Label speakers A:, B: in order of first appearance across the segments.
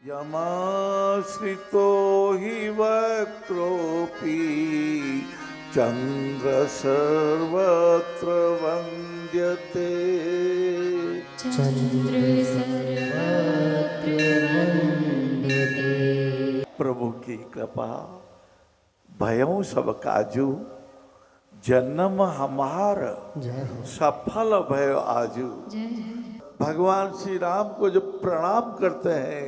A: यमाश्रितो हि वक्रोऽपि चंद्र सर्वत्र वन्द्यते।
B: चंद्र सर्वत्र वन्द्यते।
A: प्रभु की कृपा भयों सब काजू, जन्म हमार सफल भयो आजू। भगवान श्री राम को जब प्रणाम करते हैं,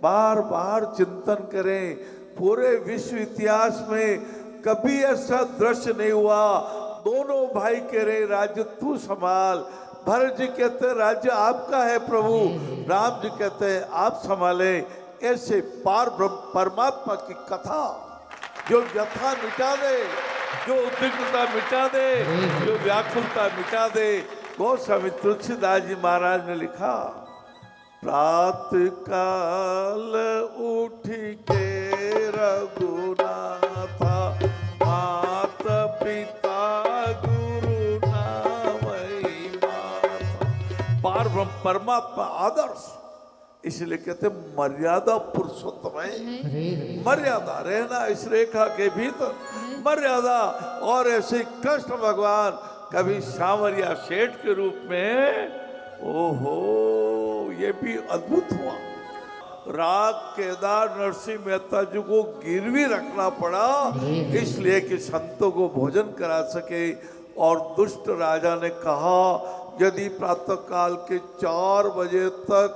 A: बार बार चिंतन करें, पूरे विश्व इतिहास में कभी ऐसा दृश्य नहीं हुआ। दोनों भाई कह रहे राज्य तू संभाल, भरत जी कहते हैं राज्य आपका है प्रभु, राम जी कहते हैं आप संभाले। ऐसे पार ब्रह्म परमात्मा की कथा जो व्यथा मिटा दे, जो उद्विग्नता मिटा दे, जो व्याकुलता मिटा दे। गोस्वामी तुलसीदास जी महाराज ने लिखा, प्रातः काल उठ के रघुनाथा, माता पिता गुरु नामई माता। पार ब्रह्म परमात्मा आदर्श, इसलिए कहते मर्यादा पुरुषोत्तम है। मर्यादा रहना इस रेखा के भीतर, मर्यादा। और ऐसे कृष्ण भगवान कभी सांवरिया सेठ के रूप में, ओहो ये भी अद्भुत हुआ। राग केदार नरसिंह मेहता जी को गिरवी रखना पड़ा, इसलिए कि संतों को भोजन करा सके। और दुष्ट राजा ने कहा, यदि प्रातः काल के 4 बजे तक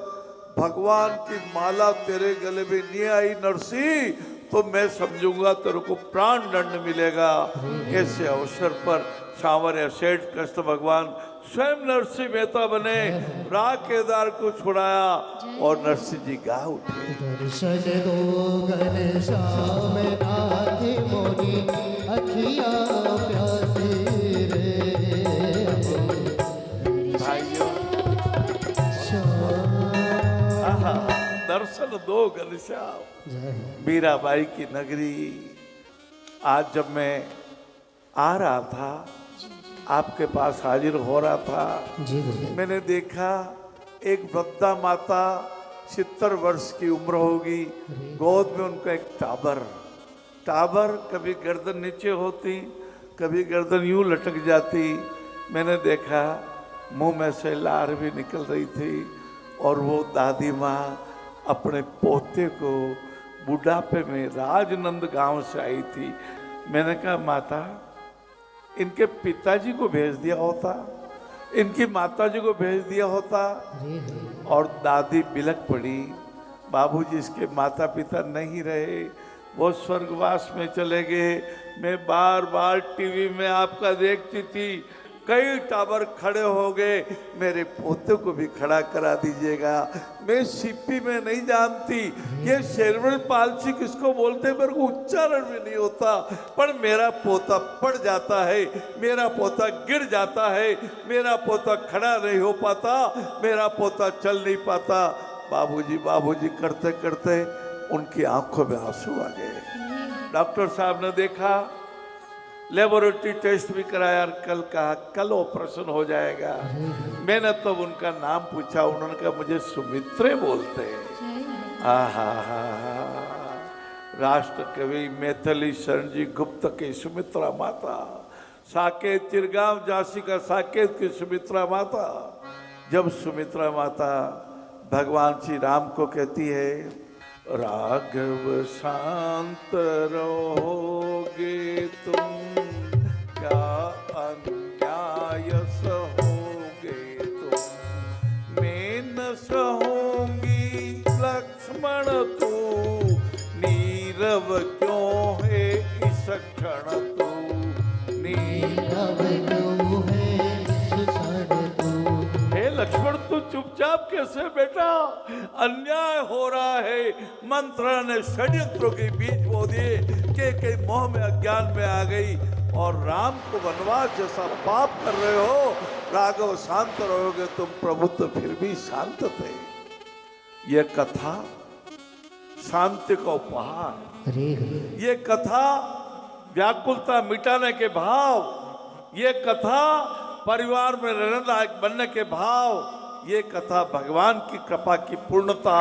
A: भगवान की माला तेरे गले में नहीं आई नरसिंह, तो मैं समझूंगा तेरे को प्राण दंड मिलेगा। ऐसे अवसर पर सांवरिया सेठ कृष्ण भगवान स्वयं नरसिंह मेहता बने, राग केदार को छुड़ाया और नरसिंह जी गा उठे।
C: दर्शन दो घनश्याम नाथ मोरी, अखियाँ प्यासी रे।
A: भाइयों दर्शन दो घनश्याम, मीराबाई की नगरी। आज जब मैं आ रहा था, आपके पास हाजिर हो रहा था, मैंने देखा एक वृद्धा माता, 70 वर्ष की उम्र होगी, गोद में उनका एक टाबर, कभी गर्दन नीचे होती, कभी गर्दन यूं लटक जाती। मैंने देखा मुंह में से लार भी निकल रही थी, और वो दादी माँ अपने पोते को बुढ़ापे में राजनंद गांव से आई थी। मैंने कहा माता, इनके पिताजी को भेज दिया होता, इनकी माताजी को भेज दिया होता। और दादी बिलक पड़ी, बाबूजी इसके माता पिता नहीं रहे, वो स्वर्गवास में चले गए। मैं बार बार टीवी में आपका देखती थी, कई टावर खड़े हो गए, मेरे पोते को भी खड़ा करा दीजिएगा। मैं सीपी में नहीं जानती ये सेरेब्रल पाल्सी किसको बोलते, मेरे को उच्चारण भी नहीं होता, पर मेरा पोता पड़ जाता है, मेरा पोता गिर जाता है, मेरा पोता खड़ा नहीं हो पाता, मेरा पोता चल नहीं पाता। बाबूजी बाबूजी करते करते उनकी आंखों में आंसू आ गए। डॉक्टर साहब ने देखा, लेबोरेटरी टेस्ट भी कराया, कल कहा कल ऑपरेशन हो जाएगा। मैंने तब तो उनका नाम पूछा, उन्होंने कहा मुझे सुमित्रे बोलते हैं। आहा, राष्ट्र कवि मैथिली शरण जी गुप्त की सुमित्रा माता, साकेत चिरगांव झांसी का साकेत की सुमित्रा माता। जब सुमित्रा माता भगवान श्री राम को कहती है, राघव शांत रहोगे तुम, क्या अन्याय सहोगे तुम, मैं न सहूंगी लक्ष्मण तू, नीरव क्यों है इस क्षण तू, नीरव क्यों है इस क्षण तू। हे लक्ष्मण तू चुपचाप कैसे बेटा, अन्याय हो रहा है। मंत्रणा ने षड्यंत्रों के बीच बो दिए, के मोह में अज्ञान में आ गई, और राम को वनवास जैसा पाप कर रहे हो। राघव शांत रहोगे तुम प्रभु, तो फिर भी शांत थे। ये कथा शांति का उपहार, ये कथा व्याकुलता मिटाने के भाव, ये कथा परिवार में रहने लायक बनने के भाव, ये कथा भगवान की कृपा की पूर्णता